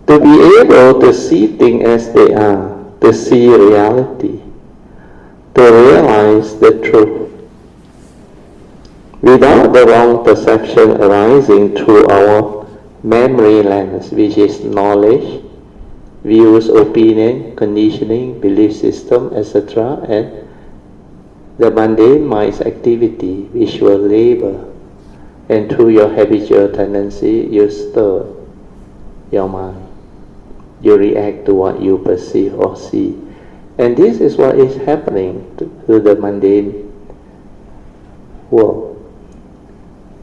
To be able to see things as they are, to see reality, to realize the truth, without the wrong perception arising through our memory lens, which is knowledge, views, opinion, conditioning, belief system, etc., and the mundane mind's activity, visual labor, and through your habitual tendency, you stir your mind. You react to what you perceive or see. And this is what is happening to the mundane world.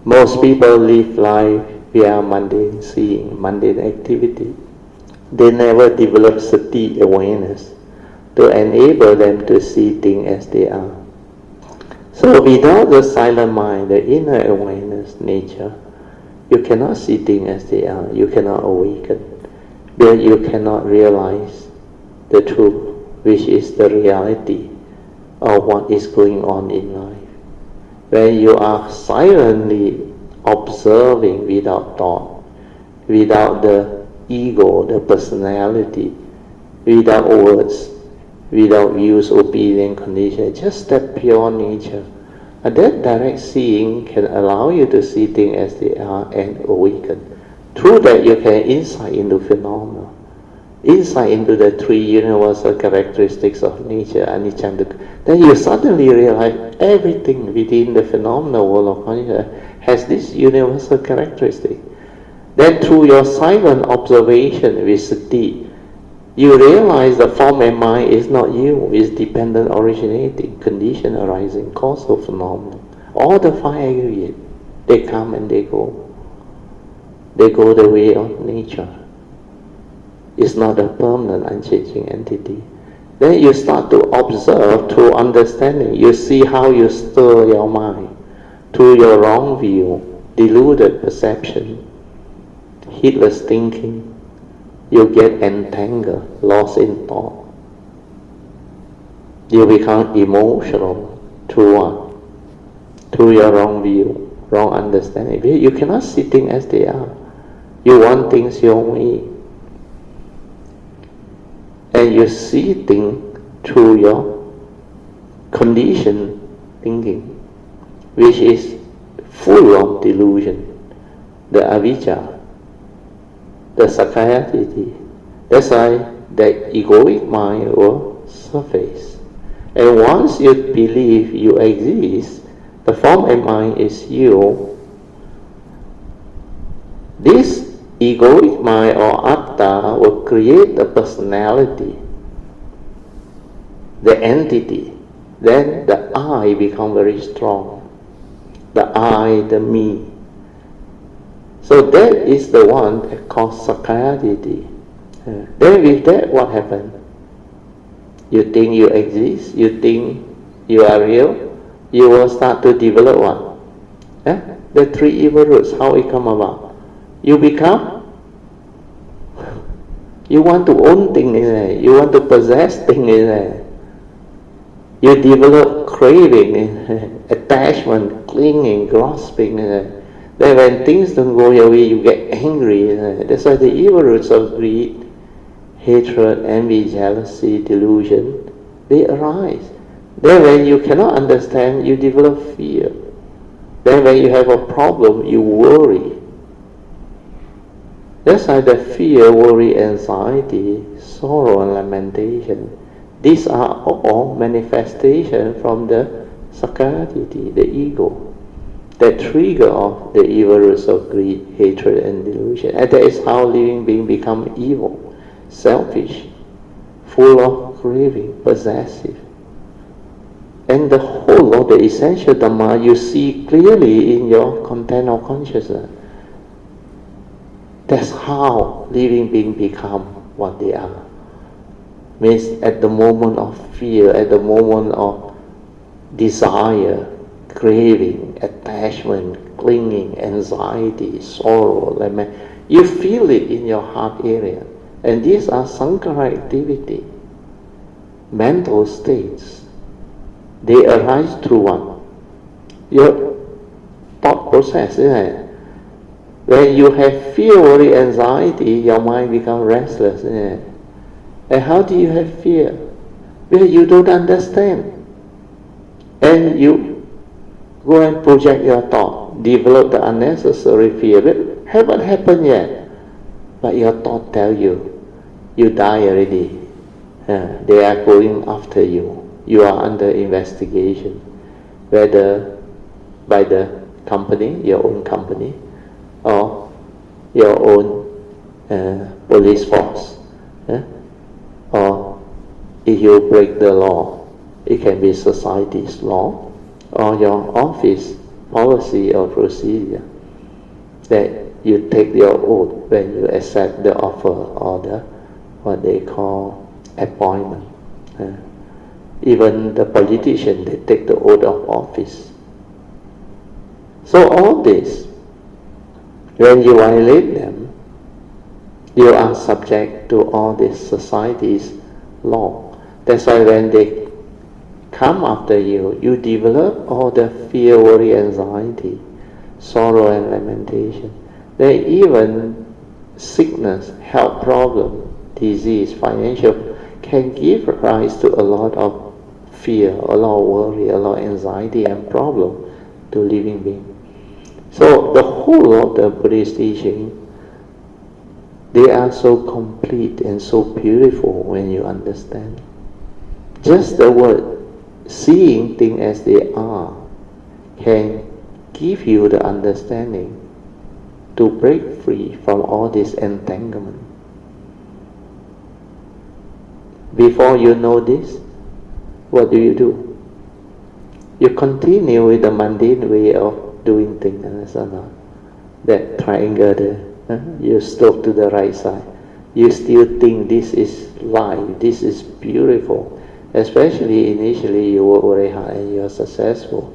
Most people live life via mundane seeing, mundane activity. They never develop sati awareness to enable them to see things as they are. So without the silent mind, the inner awareness nature, you cannot see things as they are. You cannot awaken. Because you cannot realize the truth, which is the reality of what is going on in life. When you are silently observing without thought, without the ego, the personality, without words, without views, opinion, condition, just that pure nature. And that direct seeing can allow you to see things as they are and awaken. Through that you can insight into phenomena, insight into the three universal characteristics of nature, anicca, dukkha. Then you suddenly realize everything within the phenomenal world of consciousness has this universal characteristic. Then through your silent observation with sati, you realize the form and mind is not you, is dependent originating, condition arising, causal phenomenon. All the five aggregate, they come and they go. They go the way of nature. It's not a permanent, unchanging entity. Then you start to observe through understanding. You see how you stir your mind through your wrong view, deluded perception, heedless thinking. You get entangled, lost in thought. You become emotional through what? Through your wrong view, wrong understanding. You cannot see things as they are. You want things your way. And you see things through your conditioned thinking, which is full of delusion, the avijja, the sakayati. That's why the egoic mind will surface. And once you believe you exist, the form and mind is you, this egoic mind or atta will create the personality, the entity. Then the I become very strong. The I, the me. So that is the one that calls sakayati. Then with that, what happened? You think you exist, you think you are real, you will start to develop what? The three evil roots, how it come about. You become, you want to own things in there, you want to possess things in there. You develop craving, attachment, clinging, grasping in there. Then when things don't go your way, you get angry. That's why the evil roots of greed, hatred, envy, jealousy, delusion, they arise. Then when you cannot understand, you develop fear. Then when you have a problem, you worry. That's why the fear, worry, anxiety, sorrow, and lamentation, these are all manifestations from the sakayati, the ego, that trigger of the evil roots of greed, hatred, and delusion. And that is how living beings become evil, selfish, full of craving, possessive. And the whole of the essential Dharma you see clearly in your content of consciousness. That's how living beings become what they are. Means at the moment of fear, at the moment of desire, craving, attachment, clinging, anxiety, sorrow, lament, you feel it in your heart area. And these are sankara activity, mental states. They arise through what? Your thought process, isn't it? When you have fear, worry, anxiety, your mind becomes restless, isn't it? And how do you have fear? Because you don't understand. And you go and project your thought, develop the unnecessary fear. It haven't happened yet. But your thought tell you, you die already. They are going after you. You are under investigation. Whether by the company, your own company, or your own police force. Or if you break the law, it can be society's law, or your office policy or procedure, that you take your oath when you accept the offer or the what they call appointment. Even the politician, they take the oath of office. So all this, when you violate them, you are subject to all this society's law. That's why when they come after you, you develop all the fear, worry, anxiety, sorrow and lamentation. Then even sickness, health problem, disease, financial, can give rise to a lot of fear, a lot of worry, a lot of anxiety and problem to living beings. So the whole of the Buddhist teaching, they are so complete and so beautiful when you understand. Just the word seeing things as they are can give you the understanding to break free from all this entanglement. Before you know this, what do? You continue with the mundane way of doing things, understand? That triangle there. You stop to the right side. You still think this is life, this is beautiful. Especially initially you work very hard and you are successful.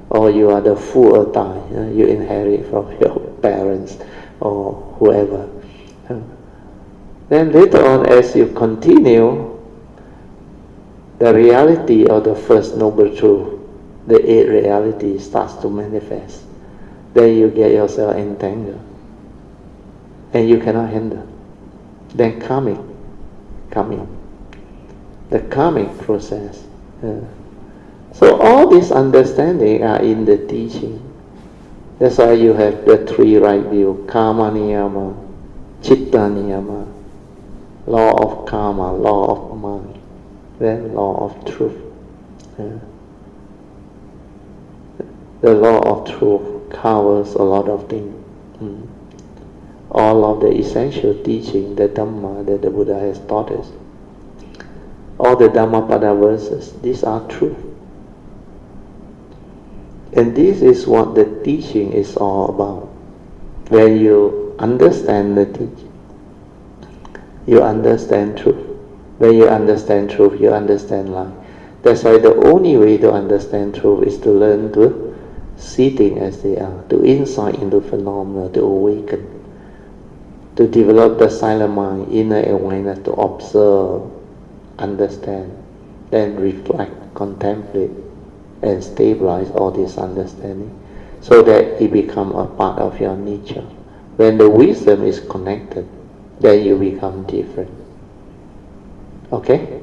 Or you are the full time, you inherit from your parents or whoever. Then later on, as you continue, the reality of the first noble truth, the eight reality, starts to manifest. Then you get yourself entangled. And you cannot handle. Then karmic coming. The karmic process. So all these understanding are in the teaching. That's why you have the three right view: karma niyama, chitta niyama, law of karma, law of mind, then law of truth. The law of truth covers a lot of things. All of the essential teaching, the Dharma that the Buddha has taught us. All the Dhammapada verses, these are true. And this is what the teaching is all about. When you understand the teaching, you understand truth. When you understand truth, you understand life. That's why the only way to understand truth is to learn to see things as they are, to insight into phenomena, to awaken, to develop the silent mind, inner awareness, to observe, understand, then reflect, contemplate, and stabilize all this understanding so that it becomes a part of your nature. When the wisdom is connected, then you become different. Okay?